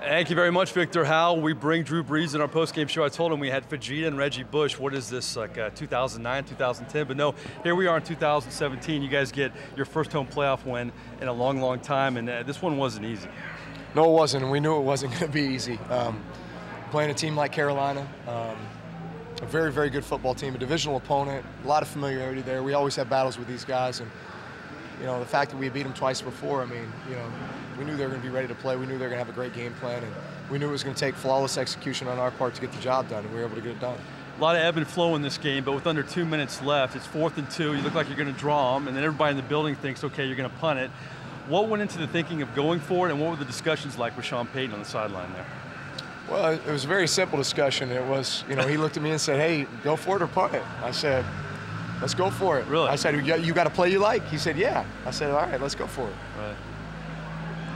Thank you very much, Victor. How we bring Drew Brees in our post-game show. I told him we had Vegeta and Reggie Bush. What is this, like 2009, 2010? But no, here we are in 2017. You guys get your first home playoff win in a long, long time, and this one wasn't easy. No, it wasn't, and we knew it wasn't going to be easy. Playing a team like Carolina, a very, very good football team, a divisional opponent, a lot of familiarity there. We always have battles with these guys, and the fact that we beat them twice before, I mean, we knew they were going to be ready to play. We knew they were going to have a great game plan, and we knew it was going to take flawless execution on our part to get the job done, and we were able to get it done. A lot of ebb and flow in this game, but with under 2 minutes left, it's 4th and 2. You look like you're going to draw them, and then everybody in the building thinks, okay, you're going to punt it. What went into the thinking of going for it, and what were the discussions like with Sean Payton on the sideline there? Well, it was a very simple discussion. It was, he looked at me and said, hey, go for it or punt it. I said, let's go for it. Really? I said, you got a play you like? He said, yeah. I said, all right, let's go for it. Right.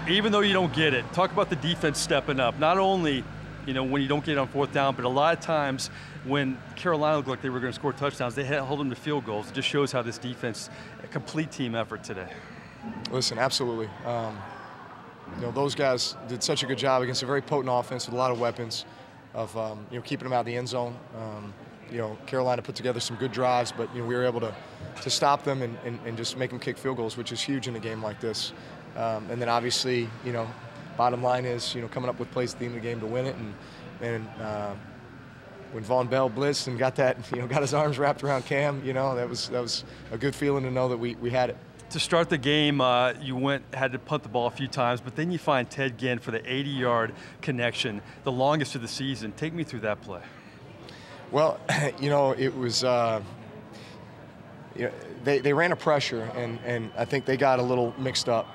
Even though you don't get it, talk about the defense stepping up. Not only, when you don't get it on 4th down, but a lot of times when Carolina looked like they were going to score touchdowns, they held them to field goals. It just shows how this defense, a complete team effort today. Listen, absolutely. Those guys did such a good job against a very potent offense with a lot of weapons of, keeping them out of the end zone. Carolina put together some good drives, but we were able to stop them and just make them kick field goals, which is huge in a game like this. And then obviously, bottom line is, coming up with plays at the end of the game to win it. And when Von Bell blitzed and got that, got his arms wrapped around Cam, that was a good feeling to know that we had it. To start the game, you had to punt the ball a few times, but then you find Ted Ginn for the 80-yard connection, the longest of the season. Take me through that play. Well, it was, they ran a pressure, and I think they got a little mixed up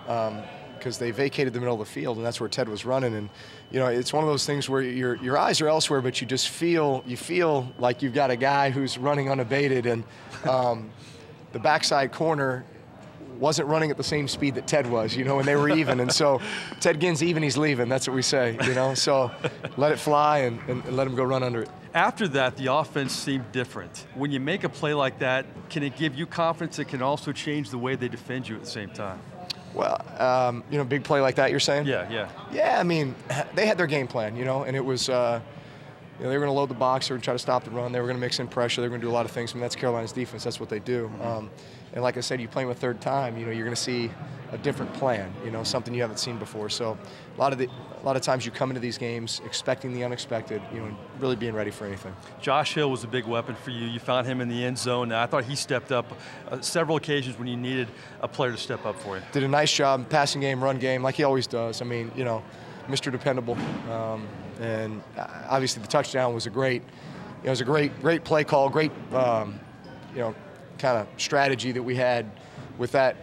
because they vacated the middle of the field, and that's where Ted was running. And it's one of those things where your eyes are elsewhere, but you just feel like you've got a guy who's running unabated, and the backside corner wasn't running at the same speed that Ted was, and they were even. And so Ted Ginn's even, he's leaving. That's what we say, So let it fly and let him go run under it. After that, the offense seemed different. When you make a play like that, can it give you confidence? It can also change the way they defend you at the same time. Well, big play like that, you're saying? Yeah. Yeah, I mean, they had their game plan, and it was, they were going to load the box, they were going to try to stop the run, they were going to mix in pressure, they were going to do a lot of things. I mean, that's Carolina's defense, that's what they do. And like I said, you play them a third time, you're going to see a different plan, something you haven't seen before. So a lot of times you come into these games expecting the unexpected, and really being ready for anything. Josh Hill was a big weapon for you. You found him in the end zone. I thought he stepped up several occasions when you needed a player to step up for you. Did a nice job, passing game, run game, like he always does. I mean, Mr. Dependable. And obviously the touchdown was a great play call, great, kind of strategy that we had with that,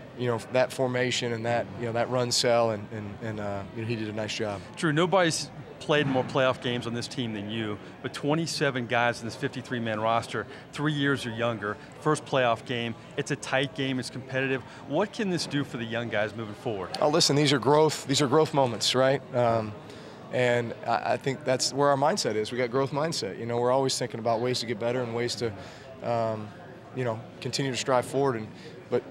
that formation and that, that run cell, and he did a nice job. Drew, nobody's played more playoff games on this team than you, but 27 guys in this 53-man roster, 3 years or younger, first playoff game. It's a tight game, it's competitive. What can this do for the young guys moving forward? Oh, listen, these are growth moments, right? And I think that's where our mindset is. We got growth mindset. We're always thinking about ways to get better and ways to, continue to strive forward. But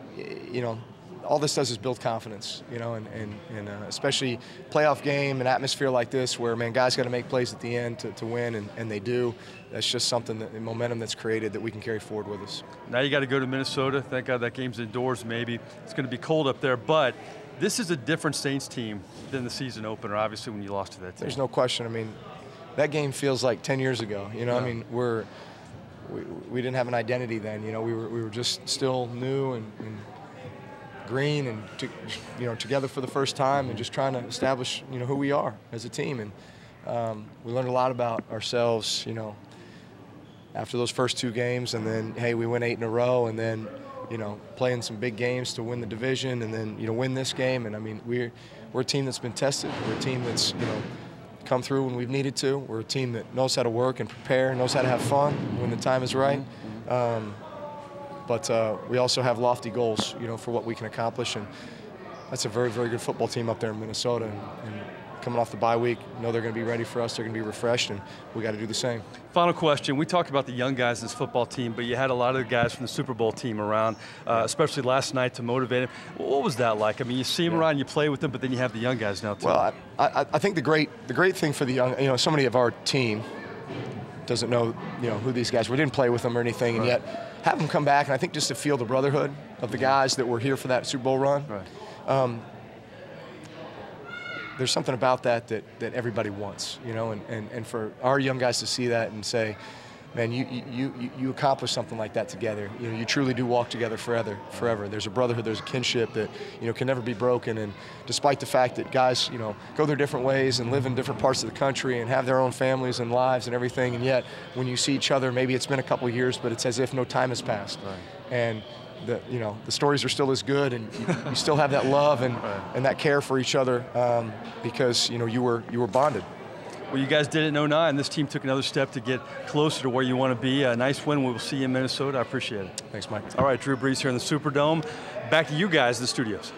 all this does is build confidence. And especially playoff game, an atmosphere like this, where guys got to make plays at the end to win, and they do. That's just something momentum that's created that we can carry forward with us. Now you got to go to Minnesota. Thank God that game's indoors. Maybe it's going to be cold up there, but this is a different Saints team than the season opener, obviously, when you lost to that team. There's no question. I mean, that game feels like 10 years ago. Yeah. I mean, we didn't have an identity then. We were just still new and green and together for the first time and just trying to establish who we are as a team. And we learned a lot about ourselves after those first 2 games, and then hey, we went 8 in a row, and then playing some big games to win the division, and then win this game. And I mean, we're a team that's been tested. We're a team that's come through when we've needed to. We're a team that knows how to work and prepare, knows how to have fun when the time is right. But we also have lofty goals, for what we can accomplish, and that's a very, very good football team up there in Minnesota. And coming off the bye week, know they're going to be ready for us. They're going to be refreshed, and we got to do the same. Final question. We talked about the young guys in this football team, but you had a lot of the guys from the Super Bowl team around, especially last night to motivate them. What was that like? I mean, you see them around, you play with them, but then you have the young guys now too. Well, I think the great thing for the young, somebody of our team doesn't know, who these guys were. We didn't play with them or anything, and yet have them come back, and I think just to feel the brotherhood of the guys that were here for that Super Bowl run. Right. There's something about that everybody wants, and for our young guys to see that and say, man, you accomplished something like that together. You truly do walk together forever. There's a brotherhood, there's a kinship that can never be broken. And despite the fact that guys go their different ways and live in different parts of the country and have their own families and lives and everything, and yet when you see each other, maybe it's been a couple of years, but it's as if no time has passed. Right. And the stories are still as good, and you still have that love and that care for each other because you were bonded. Well, you guys did it in 09. This team took another step to get closer to where you want to be. A nice win. We'll see you in Minnesota. I appreciate it. Thanks, Mike. All right, Drew Brees here in the Superdome. Back to you guys in the studios.